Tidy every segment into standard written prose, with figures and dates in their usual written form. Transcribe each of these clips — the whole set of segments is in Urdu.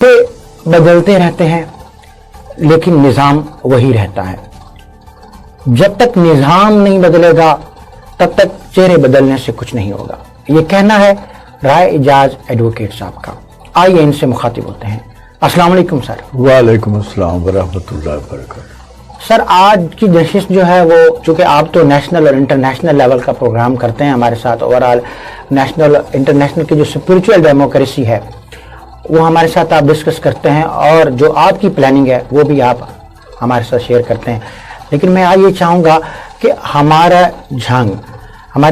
بدلتے رہتے ہیں لیکن نظام وہی رہتا ہے. جب تک نظام نہیں بدلے گا تب تک چہرے بدلنے سے کچھ نہیں ہوگا. یہ کہنا ہے رائے اعجاز ایڈوکیٹ صاحب کا. آئیے ان سے مخاطب ہوتے ہیں. السلام علیکم سر. وعلیکم السلام ورحمۃ اللہ وبرکاتہ. سر آج کی نشست جو ہے وہ چونکہ آپ تو نیشنل اور انٹرنیشنل لیول کا پروگرام کرتے ہیں ہمارے ساتھ, اوور آل نیشنل انٹرنیشنل کی جو اسپرچل ڈیموکریسی ہے وہ ہمارے ساتھ آپ ڈسکس کرتے ہیں, اور جو آپ کی پلاننگ ہے وہ بھی آپ ہمارے ساتھ شیئر کرتے ہیں. لیکن میں آج یہ چاہوں گا کہ ہمارے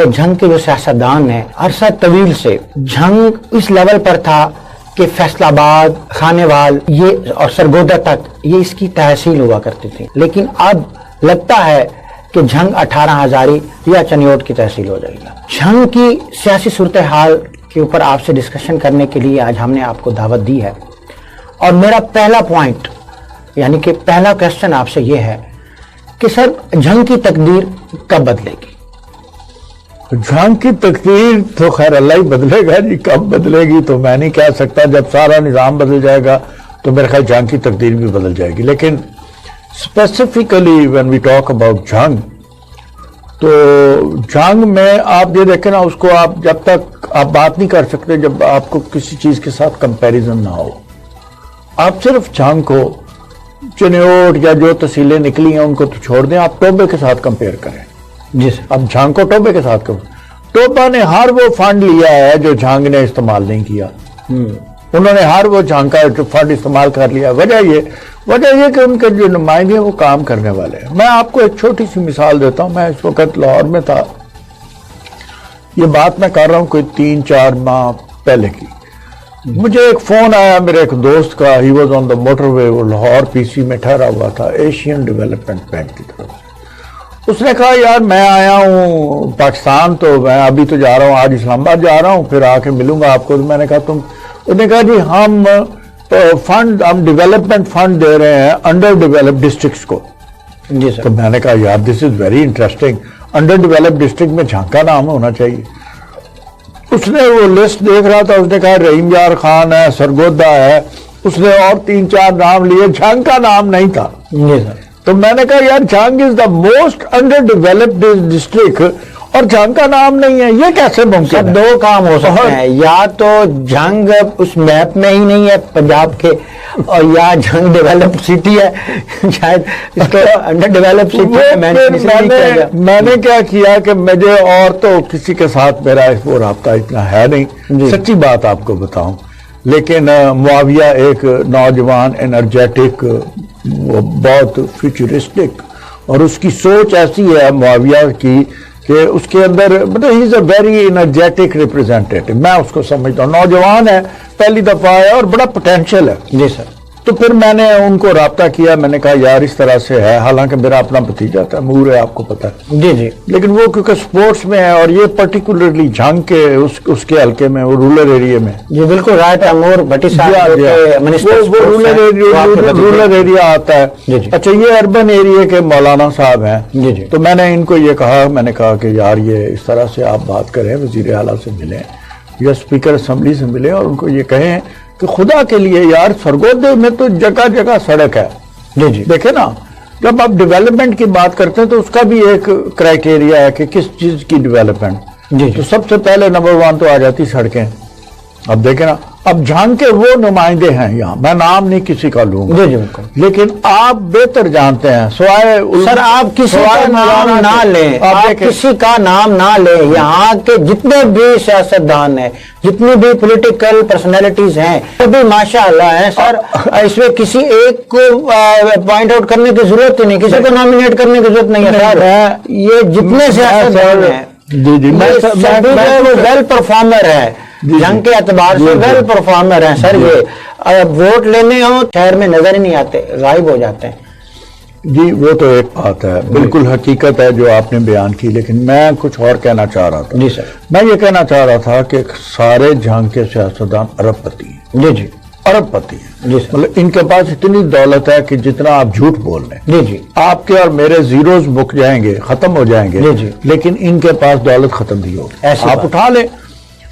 جنگ کے جو سیاستدان ہیں عرصہ طویل سے جنگ اس لیول پر تھا کہ فیصل آباد, خانیوال یہ اور سرگودا تک یہ اس کی تحصیل ہوا کرتی تھی, لیکن اب لگتا ہے کہ جنگ 18 ہزاری یا چنیوٹ کی تحصیل ہو جائے گی. جنگ کی سیاسی صورتحال کے اوپر آپ سے ڈسکشن کرنے کے لیے آج ہم نے آپ کو دعوت دی ہے, اور میرا پہلا پوائنٹ یعنی کہ پہلا کوشچن آپ سے یہ ہے کہ سر جنگ کی تقدیر کب بدلے گی؟ جنگ کی تقدیر تو خیر اللہ ہی بدلے گا جی, کب بدلے گی تو میں نہیں کہہ سکتا. جب سارا نظام بدل جائے گا تو میرے خیال جنگ کی تقدیر بھی بدل جائے گی. لیکن specifically when we talk about جنگ, تو جنگ میں آپ یہ دیکھیں نا, اس کو آپ جب تک آپ بات نہیں کر سکتے جب آپ کو کسی چیز کے ساتھ کمپیریزن نہ ہو. آپ صرف جنگ کو چنیوٹ یا جو تحصیلیں نکلی ہیں ان کو تو چھوڑ دیں, آپ ٹوبے کے ساتھ کمپیئر کریں. جی سر. اب جھانگ کو ٹوبے کے ساتھ کریں. ٹوبا نے ہر وہ فنڈ لیا ہے جو جھانگ نے استعمال نہیں کیا. انہوں نے ہر وہ جھانگ کا فنڈ استعمال کر لیا. وجہ یہ کہ ان کے جو نمائندے ہیں وہ کام کرنے والے ہیں. میں آپ کو ایک چھوٹی سی مثال دیتا ہوں. میں اس وقت لاہور میں تھا, یہ بات میں کر رہا ہوں کوئی 3-4 ماہ پہلے کی. مجھے ایک فون آیا میرے ایک دوست کا, he was on the motor وے, وہ لاہور پی سی میں ٹھہرا ہوا تھا ایشین ڈیولپمنٹ بینک کی طرف سے. اس نے کہا یار میں آیا ہوں پاکستان, تو میں ابھی تو جا رہا ہوں, آج اسلام آباد جا رہا ہوں, پھر آ کے ملوں گا آپ کو. میں نے کہا انہوں نے کہا جی ہم ڈیولپمنٹ فنڈ دے رہے ہیں انڈر ڈیولپ ڈسٹرکٹس کو. جی سر. تو میں نے کہا یار this is very interesting, under develop district میں جھانگ کا نام ہونا چاہیے. اس نے وہ لسٹ دیکھ رہا تھا, اس نے کہا رحیم یار خان ہے, سرگودا ہے, اس نے اور 3-4 نام لیے, جھانگ کا نام نہیں تھا. جی سر. تو میں نے کہا یار Jhang is the most under developed district اور جھانگ کا نام نہیں ہے, یہ کیسے ممکن ہے؟ دو کام ہو سکتے ہیں, یا تو جھنگ اس میپ میں ہی نہیں ہے پنجاب کے, اور یا جھنگ ڈیولپ سٹی ہے, شاید اس کو انڈر ڈیولپ سٹی. میں نے کیا کیا کہ مجھے اور تو کسی کے ساتھ میرا وہ رابطہ اتنا ہے نہیں, سچی بات آپ کو بتاؤں. لیکن معاویہ ایک نوجوان انرجیٹک, وہ بہت فیوچرسٹک, اور اس کی سوچ ایسی ہے معاویہ کی کہ اس کے اندر مطلب ہی از اے ویری انرجیٹک ریپرزینٹیٹو. میں اس کو سمجھتا ہوں, نوجوان ہے, پہلی دفعہ ہے اور بڑا پوٹینشیل ہے. جی سر. تو پھر میں نے ان کو رابطہ کیا, میں نے کہا یار اس طرح سے ہے, حالانکہ میرا اپنا بھتیجا تھا, مور ہے آپ کو پتہ ہے. جی جی. لیکن وہ کیونکہ سپورٹس میں ہے, اور یہ پرٹیکولرلی جھنگ کے اس کے حلقے میں, وہ رورل ایریا میں. جی بالکل رائٹ. امور بھٹی صاحب وہ رورل ایریا آتا ہے. اچھا یہ اربن ایریا کے مولانا صاحب ہیں. جی جی. تو میں نے ان کو یہ کہا, میں نے کہا کہ یار یہ اس طرح سے آپ بات کریں, وزیر اعلیٰ سے ملیں یا اسپیکر اسمبلی سے ملیں, اور ان کو یہ کہیں کہ خدا کے لیے یار سرگودے میں تو جگہ جگہ سڑک ہے. جی جی. دیکھیں نا, جب آپ ڈیولپمنٹ کی بات کرتے ہیں تو اس کا بھی ایک کرائٹیریا ہے کہ کس چیز کی ڈیولپمنٹ. جی. تو سب سے پہلے نمبر 1 تو آ جاتی سڑکیں. اب دیکھیں نا, اب جھانگ کے وہ نمائندے ہیں یہاں, میں نام نہیں کسی کا لوں گا, لیکن آپ بہتر جانتے ہیں. سوائے سر آپ کسی کا نام نہ لیں, آپ کسی کا نام نہ لیں. یہاں کے جتنے بھی سیاستدان ہیں, جتنی بھی پولیٹیکل پرسنالٹیز ہیں, وہ بھی ماشاء اللہ ہیں سر. اس میں کسی ایک کو پوائنٹ آؤٹ کرنے کی ضرورت ہی نہیں, کسی کو نامینیٹ کرنے کی ضرورت نہیں ہے سر. یہ جتنے سیاستدان ہیں وہ ویل پرفارمر ہے, جنگ کے اعتبار سے ویل پرفارمر ہیں سر. یہ ووٹ لینے ہوں شہر میں نظر ہی نہیں آتے, غائب ہو جاتے ہیں. جی وہ تو ایک بات ہے, بالکل حقیقت ہے جو آپ نے بیان کی, لیکن میں کچھ اور کہنا چاہ رہا تھا. جی سر. میں یہ کہنا چاہ رہا تھا کہ سارے جنگ کے سیاستدان ارب پتی ہیں. جی جی. ارب پتی ہیں. جی سر. مطلب ان کے پاس اتنی دولت ہے کہ جتنا آپ جھوٹ بول رہے ہیں. جی جی. آپ کے اور میرے زیروز بک جائیں گے, ختم ہو جائیں گے. جی جی. لیکن ان کے پاس دولت ختم نہیں ہوگی. آپ اٹھا لیں,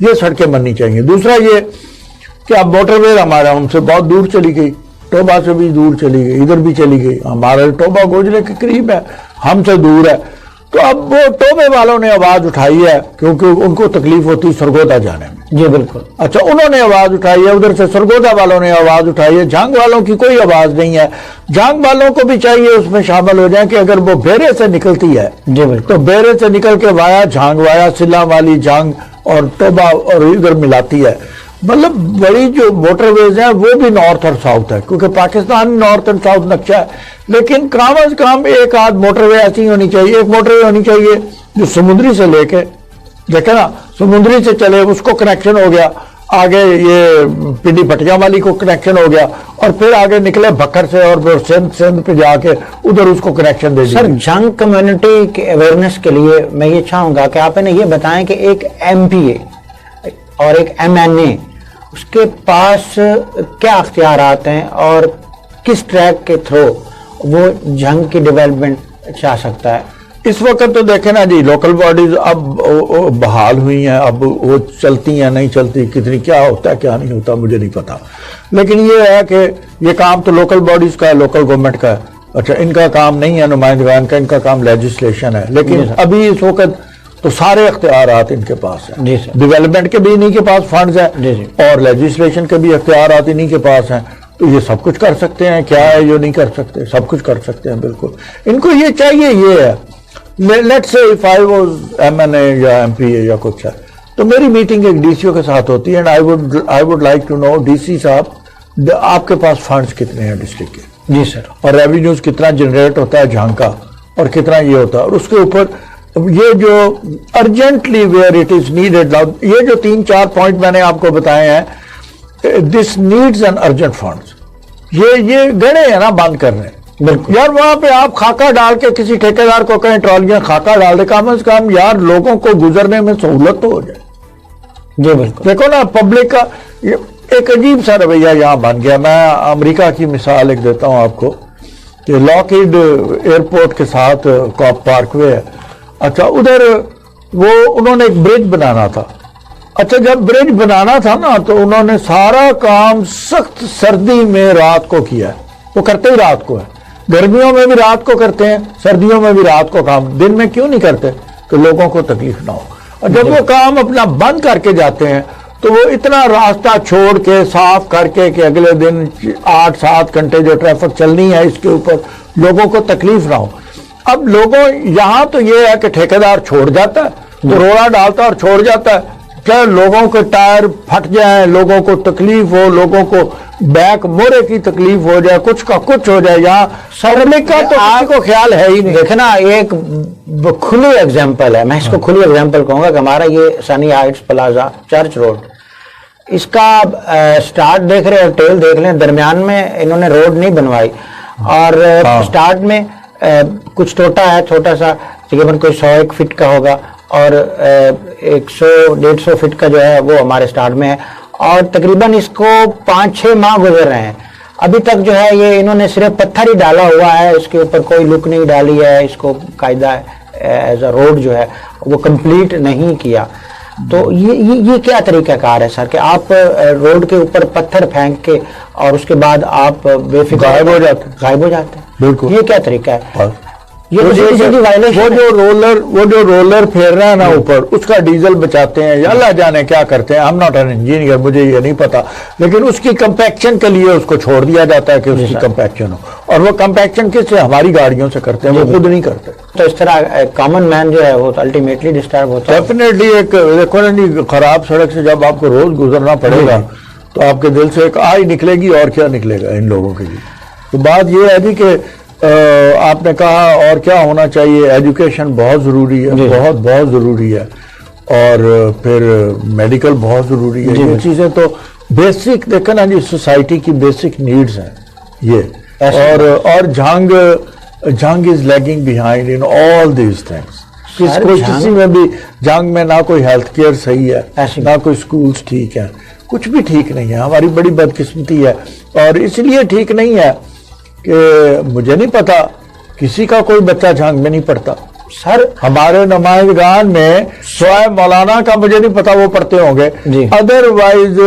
یہ سڑکیں بننی چاہیے. دوسرا یہ کہ اب موٹر وے ہمارا ان سے بہت دور چلی گئی, ٹوبا سے بھی دور چلی گئی, ادھر بھی چلی گئی. ہمارا ٹوبا گوجرے کے قریب ہے, ہم سے دور ہے. تو اب وہ ٹوبے والوں نے آواز اٹھائی ہے کیونکہ ان کو تکلیف ہوتی سرگودا جانے میں. جی بالکل. اچھا, انہوں نے آواز اٹھائی ہے, ادھر سے سرگودا والوں نے آواز اٹھائی ہے. جھانگ والوں کی کوئی آواز نہیں ہے. جھانگ والوں کو بھی چاہیے اس میں شامل ہو جائیں کہ اگر وہ بیرے سے نکلتی ہے جی بالکل, تو بیرے سے نکل کے وایا جھانگ, وایا سلا والی جھانگ اور ٹوبا اور ادھر ملاتی ہے. مطلب بڑی جو موٹر ویز ہیں وہ بھی نارتھ اور ساؤتھ ہے, کیونکہ پاکستان نارتھ اینڈ ساؤتھ نقشہ ہے. لیکن کم از کم ایک آدھ موٹر وے ایسی ہونی چاہیے. ایک موٹر وے ہونی چاہیے جو سمندری سے لے کے, دیکھیں نا, سمندری سے چلے, اس کو کنیکشن ہو گیا, آگے یہ پنڈی پٹیاں والی کو کنیکشن ہو گیا, اور پھر آگے نکلے بکر سے اور پھر سندھ پہ جا کے ادھر اس کو کنیکشن دے دیا. سر جنگ کمیونٹی کے اویئرنیس کے لیے میں یہ چاہوں گا کہ آپ انہیں یہ بتائیں کہ ایک ایم پی اے اور ایک ایم این اے, اس کے پاس کیا اختیارات ہیں اور کس ٹریک کے تھرو وہ جنگ کی ڈیولپمنٹ چاہ سکتا ہے. اس وقت تو دیکھیں نا جی, لوکل باڈیز اب بحال ہوئی ہیں, اب وہ چلتی ہیں نہیں چلتی, کتنی کیا ہوتا ہے کیا نہیں ہوتا مجھے نہیں پتا. لیکن یہ ہے کہ یہ کام تو لوکل باڈیز کا ہے, لوکل گورنمنٹ کا ہے. اچھا, ان کا کام نہیں ہے نمائندگان کا, ان کا کام لیجسلیشن ہے. لیکن ابھی اس وقت تو سارے اختیارات ان کے پاس ہیں. جی سر. ڈیولپمنٹ کے بھی انہی کے پاس فنڈز ہیں, جی جی, اور لیجسلیشن کے بھی اختیارات انہی کے پاس ہیں. تو یہ سب کچھ کر سکتے ہیں. کیا ہے جو نہیں کر سکتے؟ سب کچھ کر سکتے ہیں بالکل. ان کو یہ چاہیے, یہ ہے let say if I was M N A یا ایم پی اے یا کچھ ہے, تو میری میٹنگ ایک ڈی سی او کے ساتھ ہوتی ہے, and I would like to know D C صاحب آپ کے پاس فنڈز کتنے ہیں ڈسٹرکٹ کے. جی سر. اور ریونیوز کتنا جنریٹ ہوتا ہے جھانگ کا, اور کتنا یہ ہوتا ہے, اور اس کے اوپر یہ جو urgently where it is needed, یہ جو 3-4 پوائنٹ میں نے آپ کو بتائے ہیں, دس نیڈز این ارجنٹ فنڈز. یہ گڑے ہیں نا بند کرنے. بالکل یار, وہاں پہ آپ خاکہ ڈال کے کسی ٹھیکیدار کو کہیں ٹرالیاں خاکہ ڈال دے, کم از کم یار لوگوں کو گزرنے میں سہولت تو ہو جائے. جی بالکل. دیکھو نا, پبلک کا ایک عجیب سا رویہ یہاں بن گیا. میں امریکہ کی مثال ایک دیتا ہوں آپ کو, کہ لاک ہیڈ ایئرپورٹ کے ساتھ کاپ پارک وے ہے. اچھا, ادھر وہ انہوں نے ایک برج بنانا تھا. اچھا, جب برج بنانا تھا نا تو انہوں نے سارا کام سخت سردی میں رات کو کیا ہے. وہ کرتے ہی رات کو ہے, گرمیوں میں بھی رات کو کرتے ہیں, سردیوں میں بھی رات کو کام. دن میں کیوں نہیں کرتے؟ کہ لوگوں کو تکلیف نہ ہو. اور جب وہ کام اپنا بند کر کے جاتے ہیں تو وہ اتنا راستہ چھوڑ کے صاف کر کے کہ اگلے دن 8-7 گھنٹے جو ٹریفک چلنی ہے اس کے اوپر لوگوں کو تکلیف نہ ہو. اب لوگوں یہاں تو یہ ہے کہ ٹھیکیدار چھوڑ جاتا ہے, تو روڑا ڈالتا ہے اور چھوڑ جاتا ہے. کیا لوگوں کے ٹائر پھٹ جائیں, لوگوں کو تکلیف ہو, لوگوں کو بیک مورے کی تکلیف ہو جائے, کچھ کا کچھ ہو جائے. یہاں سرمک کا تو کسی کو خیال ہے ہی نہیں. دیکھنا, ایک کھلی ایگزامپل ہے, میں اس کو کھلی ایگزامپل کہوں گا کہ ہمارا یہ سنی ہائٹس پلازا چرچ روڈ, اس کا سٹارٹ دیکھ رہے اور ٹیل دیکھ لیں, درمیان میں انہوں نے روڈ نہیں بنوائی, اور سٹارٹ میں کچھ ٹوٹا ہے چھوٹا سا, تقریباً کوئی 100 فٹ کا ہوگا, اور 100-150 فٹ کا جو ہے وہ ہمارے سٹارٹ میں ہے, اور تقریباً اس کو 5-6 ماہ گزر رہے ہیں. ابھی تک جو ہے یہ انہوں نے صرف پتھر ہی ڈالا ہوا ہے, اس کے اوپر کوئی لک نہیں ڈالی ہے, اس کو قاعدہ ایز اے روڈ جو ہے وہ کمپلیٹ نہیں کیا. تو یہ کیا طریقہ کار ہے سر کہ آپ روڈ کے اوپر پتھر پھینک کے اور اس کے بعد آپ بے فکر غائب ہو جاتے ہیں؟ بالکل, یہ کیا طریقہ ہے؟ وہ جو رولر پھیر رہا ہے نا اوپر, اس کا ڈیزل بچاتے ہیں یا اللہ جانے کیا کرتے ہیں. ہم ناٹ این انجینئر, مجھے یہ نہیں پتا, لیکن اس کی کمپیکشن کے لیے اس کو چھوڑ دیا جاتا ہے کہ اس کی کمپیکشن ہو, اور وہ کمپیکشن کس سے؟ ہماری گاڑیوں سے کرتے ہیں, وہ خود نہیں کرتے. تو اس طرح کامن مین جو ہے وہ الٹیمیٹلی ڈسٹرب ہوتا ہے. ڈیفینیٹلی ایک دیکھو نا جی, خراب سڑک سے جب آپ کو روز گزرنا پڑے گا تو آپ کے دل سے ایک آہی نکلے گی, اور کیا نکلے گا ان لوگوں کے لیے. تو بات یہ ہے جی کہ آپ نے کہا اور کیا ہونا چاہیے, ایجوکیشن بہت ضروری ہے, بہت ضروری ہے, اور پھر میڈیکل بہت ضروری ہے. یہ چیزیں تو بیسک دیکھیں نا جی, سوسائٹی کی بیسک نیڈز ہیں یہ. اور Jhang is lagging behind in all these things. کسی میں بھی جنگ میں نہ کوئی ہیلتھ کیئر صحیح ہے, نہ کوئی سکولز ٹھیک ہیں, کچھ بھی ٹھیک نہیں ہے. ہماری بڑی بدقسمتی ہے, اور اس لیے ٹھیک نہیں ہے کہ مجھے نہیں پتا کسی کا کوئی بچہ جنگ میں نہیں پڑتا. سر ہمارے نمائندگان میں سوائے مولانا کا مجھے نہیں پتا وہ پڑھتے ہوں گے، جی، other wise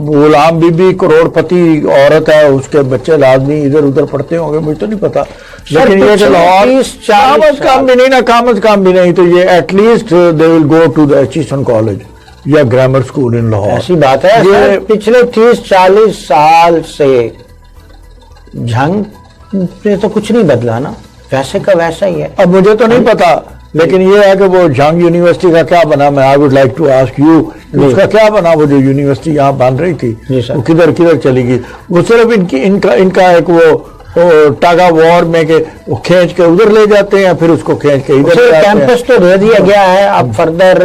Ghulam be be crore پتی عورت ہے، اس کے بچے لازمی ادھر ادھر پڑھتے ہوں گے، مجھے تو نہیں پتا، لیکن یہ کہ لاہور کم از کم بھی نہیں نا، کم از کم بھی نہیں تو یہ at least they will go to the Aitchison College یا گرامر اسکول ان لاہور. ایسی بات ہے. یہ پچھلے 30-40 سال سے جھنگ میں تو کچھ نہیں بدلا نا، ویسے کا ویسا ہی ہے. اب مجھے تو نہیں پتا، لیکن یہ ہے کہ وہ جھنگ یونیورسٹی کا کیا بنا، میں I would like to ask you, اس کا کیا بنا؟ وہ جو یونیورسٹی یہاں بن رہی تھی وہ کدھر چلی گئی؟ وہ صرف ان کا ایک وہ ٹاگا وار میں کہ وہ کھینچ کے ادھر لے جاتے ہیں، پھر اس کو کھینچ کے ادھر کیمپس تو دے دیا گیا ہے. اب فردر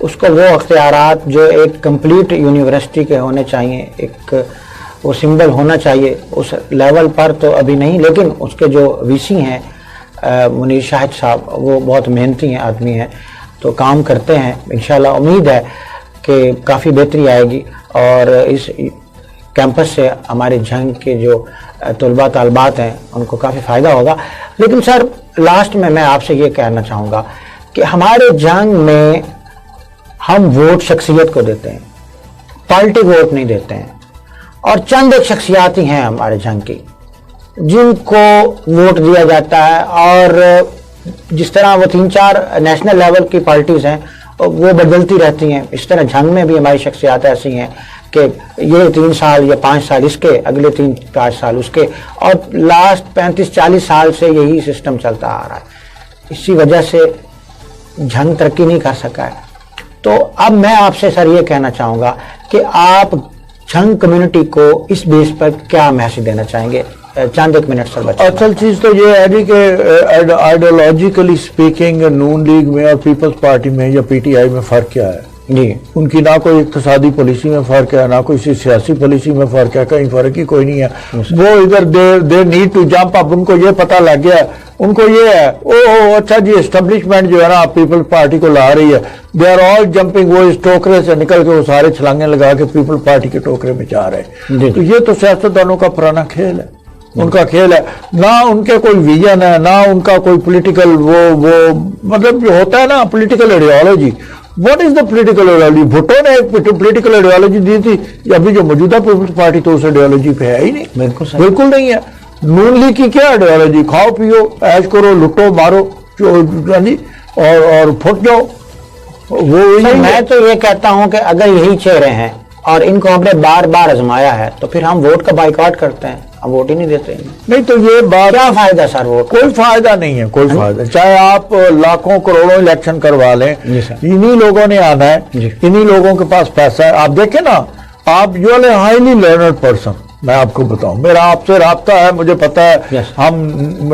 اس کو وہ اختیارات جو ایک کمپلیٹ یونیورسٹی کے ہونے چاہیے، ایک وہ سمبل ہونا چاہیے، اس لیول پر تو ابھی نہیں. لیکن اس کے جو وی سی ہیں منیر شاہد صاحب، وہ بہت محنتی ہیں آدمی ہیں، تو کام کرتے ہیں. انشاءاللہ امید ہے کہ کافی بہتری آئے گی اور اس کیمپس سے ہمارے جھنگ کے جو طلباء طالبات ہیں ان کو کافی فائدہ ہوگا. لیکن سر لاسٹ میں آپ سے یہ کہنا چاہوں گا کہ ہمارے جنگ میں ہم ووٹ شخصیت کو دیتے ہیں، پارٹی ووٹ نہیں دیتے ہیں. اور چند ایک شخصیات ہی ہیں ہمارے جنگ کی جن کو ووٹ دیا جاتا ہے، اور جس طرح وہ 3-4 نیشنل لیول کی پارٹیز ہیں وہ بدلتی رہتی ہیں، اس طرح جنگ میں بھی ہماری شخصیات ایسی ہیں کہ یہ 3 سال یا 5 سال اس کے، اگلے 3-5 سال اس کے، اور لاسٹ 35-40 سال سے یہی سسٹم چلتا آ رہا ہے. اسی وجہ سے جنگ ترقی نہیں کر سکا ہے. تو اب میں آپ سے سر یہ کہنا چاہوں گا کہ آپ جنگ کمیونٹی کو اس بیس پر کیا میسج دینا چاہیں گے؟ چند ایک منٹ سر. اصل چیز تو یہ ہے جی کہ آئیڈیالوجیکلی اسپیکنگ نون لیگ میں اور پیپلز پارٹی میں یا پی ٹی آئی میں فرق کیا ہے؟ جی، ان کی نہ کوئی اقتصادی پالیسی میں فرق ہے، نہ کوئی سیاسی پالیسی میں فرق ہے، کہیں فرق ہی کوئی نہیں ہے. وہ ادھر they need to jump up. ان کو یہ پتہ لگ گیا، ان کو یہ ہے او اچھا جی اسٹیبلشمنٹ جو ہے نا پیپل پارٹی کو لا رہی ہے، دے آر آل جمپنگ. وہ اس ٹوکرے سے نکل کے وہ سارے چھلانگیں لگا کے پیپل پارٹی کے ٹوکرے میں جا رہے ہیں. تو یہ تو سیاستدانوں کا پرانا کھیل ہے، ان کا کھیل ہے. نہ ان کے کوئی ویژن ہے، نہ ان کا کوئی پولیٹیکل وہ مطلب جو ہوتا ہے نا political ideology. What is the political ideology? Bhutto نے ایک پولیٹیکل آئیڈیالوجی دی تھی، ابھی جو موجودہ پیپلز پارٹی تو اس آئیڈیالوجی پہ ہے ہی نہیں. بالکل نہیں ہے. نون لیگ کی کیا آئیڈیالوجی؟ کھاؤ پیو عیش کرو لٹو مارو اور پھٹ جاؤ. میں تو یہ کہتا ہوں کہ اگر یہی چہرے ہیں اور ان کو ہم نے بار بار آزمایا ہے تو پھر ہم ووٹ کا بائیکاٹ کرتے ہیں، ہم ووٹ ہی نہیں دیتے. نہیں تو یہ بات کیا فائدہ سر؟ ووٹ کوئی فائدہ نہیں ہے، کوئی فائدہ. چاہے آپ لاکھوں کروڑوں الیکشن کروا لیں، انہی لوگوں نے آنا ہے، انہی لوگوں کے پاس پیسہ ہے. آپ دیکھیں نا، آپ you are a highly learned person. میں آپ کو بتاؤں، میرا آپ سے رابطہ ہے، مجھے پتا ہے، ہم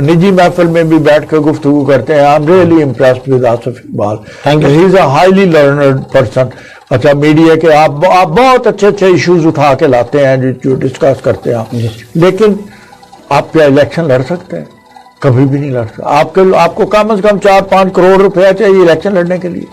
نجی محفل میں بھی بیٹھ کے گفتگو کرتے ہیں. I'm really impressed with Asif Iqbal. He is a highly learned person. اچھا میڈیا کے آپ بہت اچھے ایشوز اٹھا کے لاتے ہیں جو ڈسکس کرتے ہیں، لیکن آپ کیا الیکشن لڑ سکتے ہیں؟ کبھی بھی نہیں لڑ سکتے. آپ کو کم از کم 4-5 کروڑ روپیہ چاہیے الیکشن لڑنے کے لیے.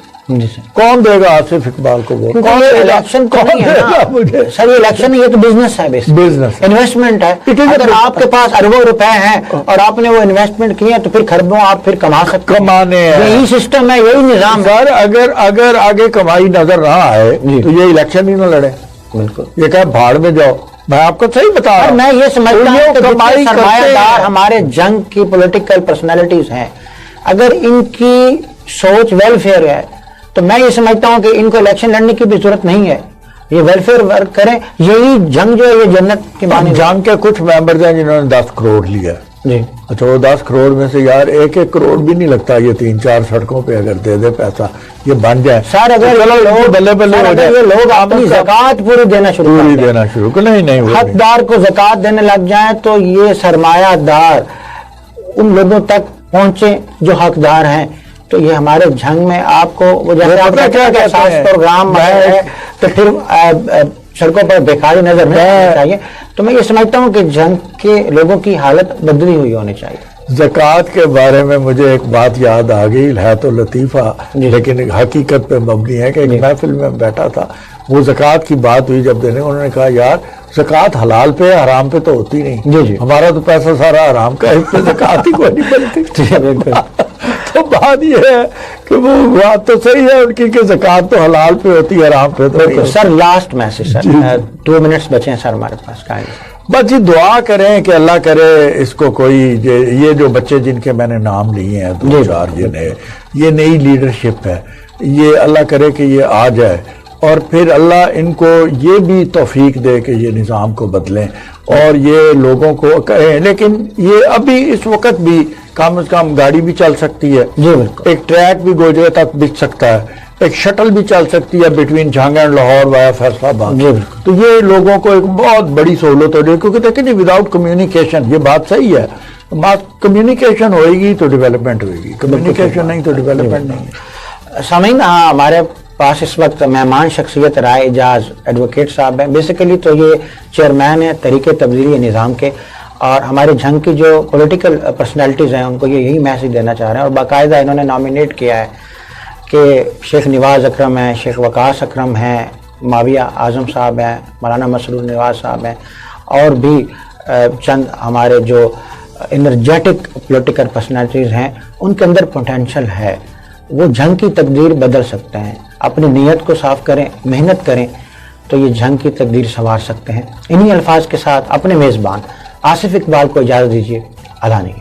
کون دے گا آصف اقبال کو ووٹ؟ الیکشن تو نہیں ہے مجھے سر، یہ الیکشن نہیں، یہ تو بزنس ہے، بزنس انویسٹمنٹ ہے. اگر آپ کے پاس اربوں روپے ہیں اور آپ نے وہ انویسٹمنٹ کیے تو پھر خربوں آپ پھر کما سکتے ہیں. کمانے یہی سسٹم ہے، یہی نظام. سر اگر آگے کمائی نظر نہ آئے تو یہ الیکشن ہی نہ لڑے. بالکل، یہ کہ بھاڑ میں جاؤ. میں آپ کو صحیح بتا رہا ہوں، میں یہ سمجھتا ہوں کہ کمائی سرمایہ دار ہمارے جنگ کی پولیٹیکل پرسنالٹیز ہیں، اگر ان کی سوچ ویلفیئر ہے تو میں یہ سمجھتا ہوں کہ ان کو الیکشن لڑنے کی بھی ضرورت نہیں ہے. یہ ویلفیئر ورک کریں. یہی جنگ جو ہے یہ جنت کی معنی. جنگ کے کچھ ممبرز ہیں جنہوں نے 10 کروڑ لیا. جی اچھا، وہ 10 کروڑ میں سے یار 1 کروڑ بھی نہیں لگتا. یہ 3-4 سڑکوں پہ اگر دے دے پیسہ یہ بن جائے. سر اگر یہ لوگ اپنی زکوٰۃ پوری دینا شروع نہیں حقدار کو زکوٰۃ دینے لگ جائیں تو یہ سرمایہ دار ان لوگوں تک پہنچے جو حقدار ہیں. تو یہ ہمارے جنگ میں آپ کو وہ جیسے آپ پروگرام ہے تو پھر سڑکوں پر بھیکاری نظر نہیں آنا چاہیے. تو میں یہ سمجھتا ہوں کہ جنگ کے لوگوں کی حالت بدلی ہوئی ہونی چاہیے. زکوٰۃ کے بارے میں مجھے ایک بات یاد آ گئی، ہے تو لطیفہ لیکن حقیقت پہ مبنی ہے کہ ایک محفل میں بیٹھا تھا، وہ زکوٰۃ کی بات ہوئی جب دینے، انہوں نے کہا یار زکوٰۃ حلال پہ حرام پہ تو ہوتی نہیں. ہمارا تو پیسہ سارا حرام کا ہے، اس پہ زکوٰۃ ہی کوئی نہیں بنتی. تو بات یہ ہے کہ وہ بات تو صحیح ہے ان کی کہ زکوٰۃ تو حلال پہ ہوتی ہے، حرام پہ تو نہیں ہوتی۔ سر لاسٹ میسج سر، 2 منٹس بچے ہیں سر ہمارے پاس، بس یہ دعا کریں کہ اللہ کرے اس کو کوئی یہ جو بچے جن کے میں نے نام لیے ہیں 2-4 یہ نئی لیڈرشپ ہے، یہ اللہ کرے کہ یہ آ جائے اور پھر اللہ ان کو یہ بھی توفیق دے کہ یہ نظام کو بدلیں اور یہ لوگوں کو کہیں۔ لیکن یہ ابھی اس وقت بھی کم از کم گاڑی بھی چل سکتی ہے، جی بالکل، ایک ٹریک بھی گوجرے تک بک سکتا ہے، ایک شٹل بھی چل سکتی ہے بٹوین جھنگ اینڈ لاہور وایا فیصلہ آباد۔ تو یہ لوگوں کو ایک بہت بڑی سہولت ہو رہی ہے، کیونکہ دیکھیں جی وداؤٹ کمیونیکیشن، یہ بات صحیح ہے، کمیونیکیشن ہوئے گی تو ڈیولپمنٹ ہوئے گی، کمیونیکیشن نہیں تو ڈیولپمنٹ نہیں ہے۔ سامعین ہمارے پاس اس وقت مہمان شخصیت رائے اعجاز ایڈوکیٹ صاحب ہیں، بیسیکلی تو یہ چیئرمین ہیں تحریک تبدیلی نظام کے، اور ہمارے جھنگ کی جو پولیٹیکل پرسنالٹیز ہیں ان کو یہ یہی میسج دینا چاہ رہے ہیں، اور باقاعدہ انہوں نے نامینیٹ کیا ہے کہ شیخ نواز اکرم ہیں، شیخ وقاص اکرم ہیں، معاویہ اعظم صاحب ہیں، مولانا مسرور نواز صاحب ہیں، اور بھی چند ہمارے جو انرجیٹک پولیٹیکل پرسنالٹیز ہیں، ان کے اندر پوٹینشل ہے، وہ جھنگ کی تقدیر بدل سکتے ہیں۔ اپنی نیت کو صاف کریں، محنت کریں تو یہ جھنگ کی تقدیر سنوار سکتے ہیں۔ انہی الفاظ کے ساتھ اپنے میزبان آصف اقبال کو اجازت دیجیے، اللہ نے